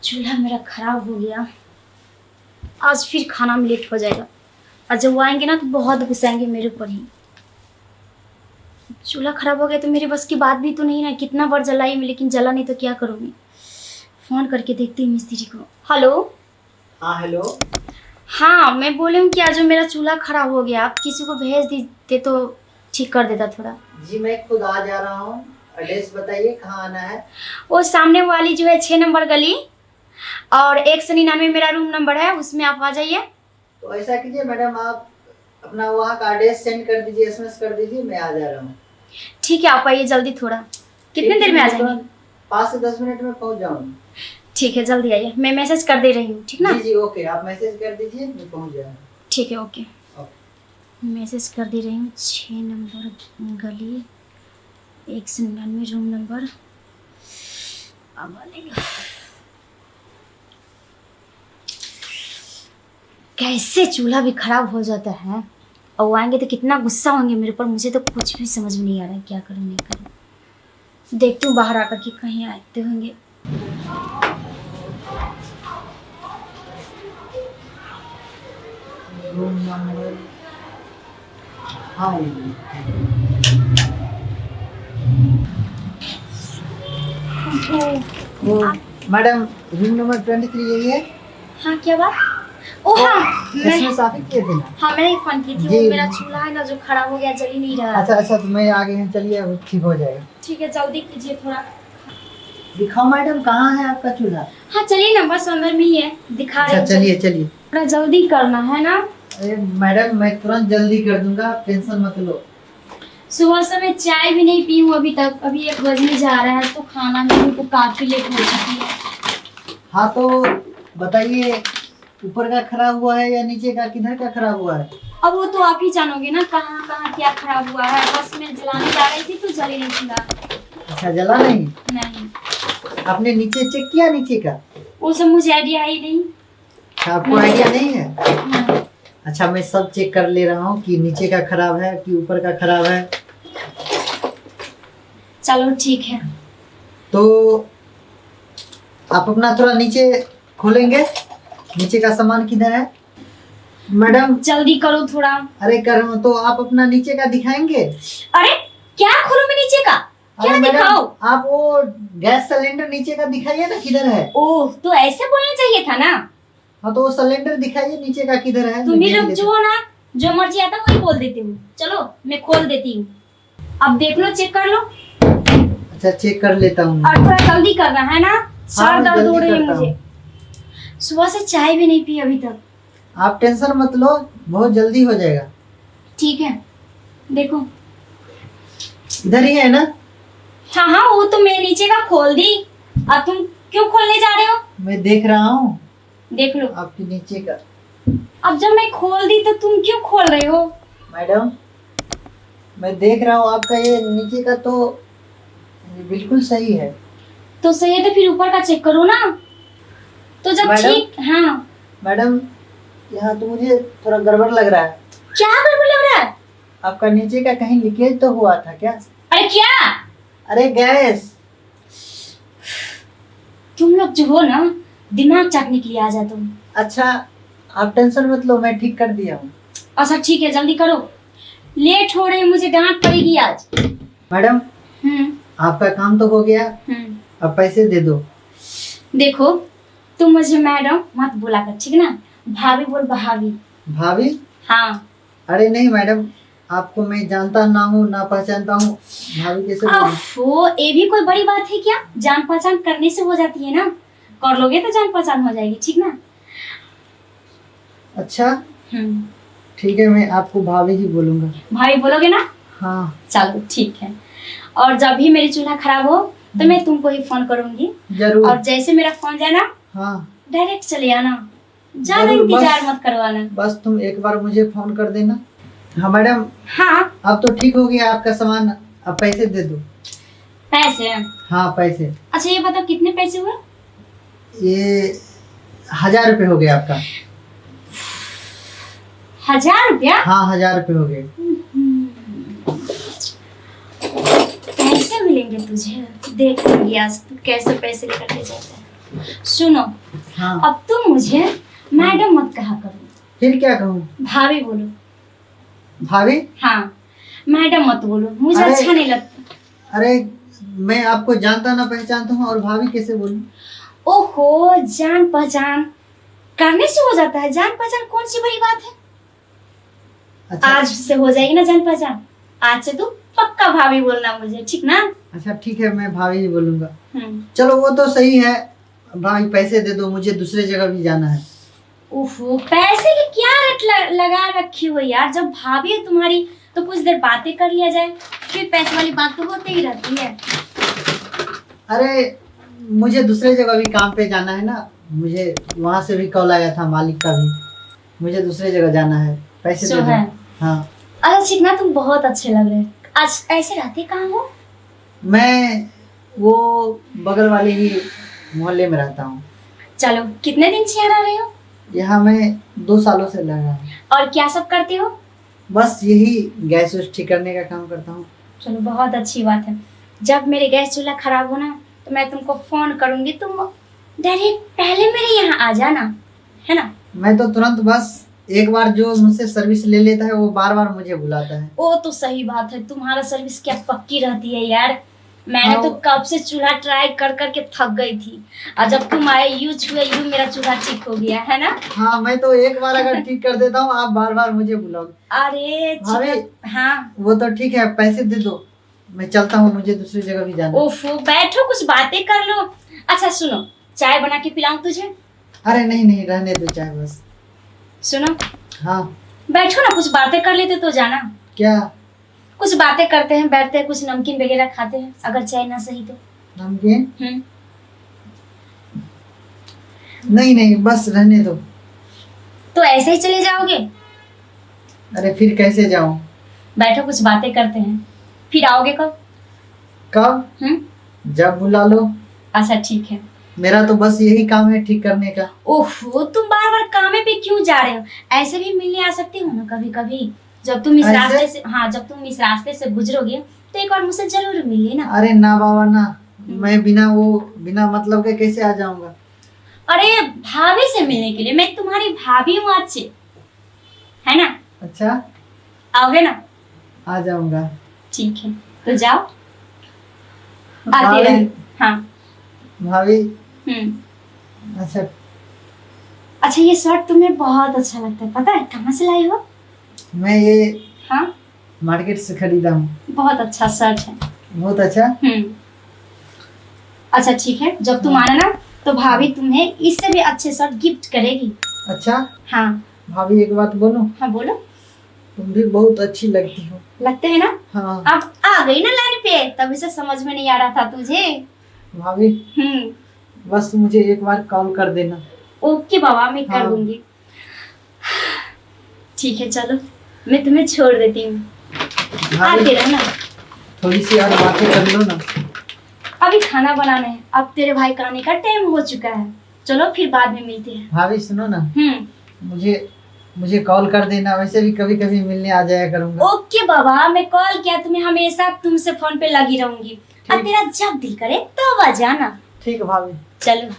चूल्हा मेरा खराब हो गया। आज फिर खाना में लेट हो जाएगा और जब वो आएंगे ना तो बहुत गुस्साएंगे मेरे ऊपर ही। चूल्हा खराब हो गया तो मेरे बस की बात भी तो नहीं ना, कितना बार जलाई मैं लेकिन जला नहीं तो क्या करूँगी। फ़ोन करके देखती हूँ मिस्त्री को। हेलो। हाँ हेलो। हाँ मैं बोले हूँ कि आज मेरा चूल्हा खराब हो गया, आप किसी को भेज दीजिए तो ठीक कर देता थोड़ा। जी मैं खुद आ जा रहा हूँ। एड्रेस बताइए कहाँ आना है। वो सामने वाली जो है 6 नंबर गली और 199 मेरा रूम नंबर है, उसमें आप आ जाइए। तो ऐसा कीजिए मैडम, आप अपना वहाँ का एड्रेस सेंड कर दीजिए, एसएमएस कर दीजिए, मैं आ जा रहा हूँ। ठीक है आप आइए जल्दी थोड़ा। कितने देर में आ जाएंगे? 5 से 10 मिनट में पहुँच जाऊँगी। ठीक है जल्दी आइए, मैं मैसेज कर दे रही हूँ, ठीक ना? जी जी ओके, आप मैसेज कर दीजिए, मैं पहुँच जाऊँगा। ठीक है ओके। मैसेज कर दे रही हूँ। 6 नंबर गली 199 रूम नंबर। अब आएगा। कैसे चूल्हा भी खराब हो जाता है और वो आएंगे तो कितना गुस्सा होंगे मेरे ऊपर। मुझे तो कुछ भी समझ में नहीं आ रहा है क्या करूँ नहीं करूँ। देखती हूँ बाहर आकर के कहीं आते होंगे। रूम नंबर, हाँ वो मैडम रूम नंबर 23 यही है। हाँ क्या बात? ओ हाँ एसएमएस आप ही किए थे ना? हाँ मैंने फोन की थी। वो मेरा चूल्हा है ना जो खराब हो गया, जल ही नहीं रहा। अच्छा तो मैं आ गई हूँ, चलिए अब ठीक हो जाएगा। ठीक है जल्दी कीजिए थोड़ा। दिखाओ मैडम कहाँ है आपका चूल्हा। हाँ चलिए ना, बस अंदर में ही है, दिखा रहे अच्छा हैं। चलिए थोड़ा जल्दी करना है ना। अरे मैडम मैं तुरंत जल्दी कर दूंगा, आप टेंशन मत लो। सुबह से मैं चाय भी नहीं पी हूँ अभी तक, अभी 1 बजने जा रहा है तो खाना में को काफी लेट हो चुकी है। हाँ तो बताइए, ऊपर का खराब हुआ है या नीचे का, किधर का खराब हुआ है? अब वो तो आप ही जानोगे ना कहाँ कहाँ क्या खराब हुआ है। बस मैं जलाने जा रही थी तो जल ही नहीं चूल्हा। अच्छा जला नहीं? नहीं। आपने नीचे चेक किया नीचे का? वो सब मुझे आइडिया ही नहीं। आपको आइडिया नहीं है? हाँ। अच्छा मैं सब चेक कर ले रहा हूँ कि नीचे का खराब है कि ऊपर का खराब है। चलो ठीक है। तो आप अपना थोड़ा नीचे खोलेंगे, नीचे का सामान किधर है मैडम? जल्दी करो थोड़ा। अरे कर रहा हूँ, तो आप अपना नीचे का दिखाएंगे? अरे क्या खोलूं मैं नीचे का? क्या अरे दिखाओ? आप वो गैस सिलेंडर नीचे का दिखाइए ना, किधर है? ओह तो ऐसे बोलना चाहिए था ना। हाँ तो वो सिलेंडर दिखाइए नीचे का किधर है। तुम ही लोग जो हो ना, जो मर्जी आता वही बोल देती हूँ। चलो मैं खोल देती हूँ, अब देख लो, चेक कर लो। अच्छा चेक कर लेता हूँ। और थोड़ा जल्दी करना है ना, सर दर्द हो रही है करता मुझे। सुबह से चाय भी नहीं पी अभी तक। आप टेंशन मत लो, बहुत जल्दी हो जाएगा। ठीक है देखो। इधर ही है ना? हाँ हाँ वो तो मैं नीचे का खोल दी, अब तुम क्यों खोलने जा रहे हो? मैं देख रहा हूँ देख लो। आपके नीचे का। अब जब मैं खोल दी तो तुम क्यों खोल रहे हो? मैडम मैं देख रहा हूँ आपका ये नीचे का, तो ये बिल्कुल सही है। तो सही है तो फिर ऊपर का चेक करो ना। तो जब मैडम? ठीक। हाँ मैडम यहाँ तो मुझे थोड़ा गड़बड़ लग रहा है। क्या गड़बड़ लग रहा है? आपका नीचे का कहीं लीकेज तो हुआ था क्या? अरे क्या? अरे गैस। तुम लोग जो हो ना, दिमाग चाटने के लिए आ जाते हो। अच्छा आप टेंशन मत लो, मैं ठीक कर दिया हूँ। अच्छा ठीक है जल्दी करो, लेट हो रही है, मुझे डांट पड़ेगी आज। मैडम आपका काम तो हो गया, अब पैसे दे दो। देखो तुम मुझे मैडम मत बोला कर, ठीक ना? भाभी बोल, भाभी। भाभी? हाँ। अरे नहीं मैडम, आपको मैं जानता ना हूँ ना पहचानता हूँ, भाभी कैसे बोलूं? वो ये भी कोई बड़ी बात है क्या? जान पहचान करने से हो जाती है ना, कर लोगे तो जान पहचान हो जाएगी, ठीक ना? अच्छा ठीक है, मैं आपको भाभी जी बोलूंगा। भाभी बोलोगे ना? हाँ चलो ठीक है। और जब भी मेरी चूल्हा खराब हो तो मैं तुमको ही फोन करूंगी। जरूर। और जैसे मेरा फोन जाए ना, हाँ डायरेक्ट चले आना, ज्यादा इंतजार मत करवाना। बस तुम एक बार मुझे फोन कर देना। हाँ मैडम। हाँ अब तो ठीक हो गया आपका सामान, अब पैसे दे दो। पैसे? हाँ पैसे। अच्छा ये बताओ कितने पैसे हुए? ये 1000 रुपये हो गया आपका। 1000 रुपया? हाँ 1000 रुपये हो गए। पैसे मिलेंगे तुझे, देख लूंगी आज तू कैसे पैसे लेकर के जाता है। सुनो, हाँ, अब तुम मुझे मैडम मत कहा करो, फिर क्या कहूँ? भाभी बोलो। भाभी? हाँ, मैडम मत बोलो, मुझे अरे- अच्छा नहीं लगता। अरे मैं आपको जानता ना पहचानता हूँ और भाभी कैसे बोलूँ? ओहो, जान पहचान करने से हो जाता है, जान पहचान कौन सी बड़ी बात है। अच्छा आज से हो जाएगी ना जान पहचान, आज से तू पक्का भाभी बोलना मुझे, ठीक ना? अच्छा ठीक है, मैं भाभी ही बोलूंगा। हम्म। चलो वो तो सही है। भाई पैसे दे दो, मुझे दूसरे जगह भी जाना है। ओहो, पैसे की क्या रट लगा रखी हो यार, जब भाभी है तुम्हारी तो कुछ देर बातें कर लिया जाए, फिर पैसे वाली बात तो होती ही रहती है। अरे मुझे दूसरे जगह भी काम पे जाना है ना, मुझे वहाँ से भी कॉल आया था, मालिक का भी। मुझे दूसरे जगह जाना है, पैसे दे दो। हाँ। अच्छा ठीक ना, तुम बहुत अच्छे लग रहे हैं। आज ऐसे रहते कहाँ हो? मैं वो बगल वाले ही मोहल्ले में रहता हूँ। चलो, कितने दिन से यहाँ रह रहे हो? यहाँ मैं 2 सालों से लगा हूँ। और क्या सब करते हो? बस यही गैस वैस ठीक करने का काम करता हूँ। चलो, बहुत अच्छी बात है। जब मेरे गैस चूल्हा खराब हो ना तो मैं तुमको फोन करूंगी, तुम डायरेक्ट पहले मेरे यहाँ आ जाना, है ना? मैं तो तुरंत, बस एक बार जो मुझसे सर्विस ले लेता है वो बार बार मुझे बुलाता है। वो तो सही बात है, तुम्हारा सर्विस क्या पक्की रहती है यार। मैंने हाँ। तो कब से चूल्हा ट्राई कर करके थक गई थी, और जब तुम आए यूज हुए मेरा चूल्हा ठीक हो गया, है ना? हाँ, मैं तो एक बार अगर ठीक कर देता हूँ, आप बार बार मुझे बुलाओगे। अरे भाभी, हाँ, वो तो ठीक है, पैसे दे दो, मैं चलता हूँ, मुझे दूसरी जगह भी जाना है। ओफो, बैठो कुछ बातें कर लो। अच्छा सुनो, चाय बना के पिलाऊं तुझे? अरे नहीं नहीं, रहने दो चाय बस। सुनो, हाँ। बैठो ना, कुछ बातें कर लेते तो जाना। क्या? कुछ बातें करते हैं, बैठते हैं, कुछ नमकीन वगैरह खाते हैं, अगर चाय ना सही तो। नमकीन? नहीं नहीं, बस रहने दो। तो ऐसे ही चले जाओगे? अरे फिर कैसे जाऊं? बैठो, कुछ बातें करते हैं। फिर आओगे कब? कब? जब बुला लो। अच्छा ठीक है। मेरा तो बस यही काम है, ठीक करने का। ओहो, तुम बार बार कामे पे क्यों जा रहे हो? ऐसे भी मिलने आ सकते हो ना कभी कभी, जब तुम इस ऐसे? रास्ते से, हाँ, जब तुम इस रास्ते से गुजरोगे तो एक बार मुझसे जरूर मिल लेना। अरे ना बाबा ना, मैं बिना मतलब के कैसे आ जाऊंगा? अरे भाभी से मिलने के लिए, मैं तुम्हारी भाभी हूँ आज से, है ना? अच्छा, आओगे ना? आ जाऊंगा। ठीक है, तो जाओ, आते भाभी, रहे। हाँ। भाभी। अच्छा, अच्छा, ये शर्ट तुम्हें बहुत अच्छा लगता है, पता है कहाँ से लाई हो? मैं ये हाँ, मार्केट से खरीदा हूँ। बहुत अच्छा शर्ट है। बहुत अच्छा। अच्छा ठीक है, जब तुम आना ना तो भाभी तुम्हें इससे भी अच्छे शर्ट गिफ्ट करेगी। अच्छा। हाँ। भाभी एक बात बोलूं? हाँ बोलो। तुम भी बहुत अच्छी लगती हो। लगते है ना? हाँ। अब आ गई ना लाइन पे, तभी से समझ में नहीं आ रहा था तुझे। भाभी बस मुझे एक बार कॉल कर देना। ओके बाबा, मैं कर दूंगी। ठीक है, चलो मैं तुम्हें छोड़ देती हूँ, आते रहना। थोड़ी सी और बातें कर लो ना। अभी खाना बनाना है, अब तेरे भाई का आने का टाइम हो चुका है, चलो फिर बाद में मिलते हैं। भाभी सुनो ना, मुझे कॉल कर देना, वैसे भी कभी कभी मिलने आ जाया करूंगा। ओके बाबा, मैं कॉल किया तुम्हें, हमेशा तुमसे फोन पे लगी रहूंगी, और तेरा जब दिल करे तब आ जाना। ठीक है भाभी। चलो।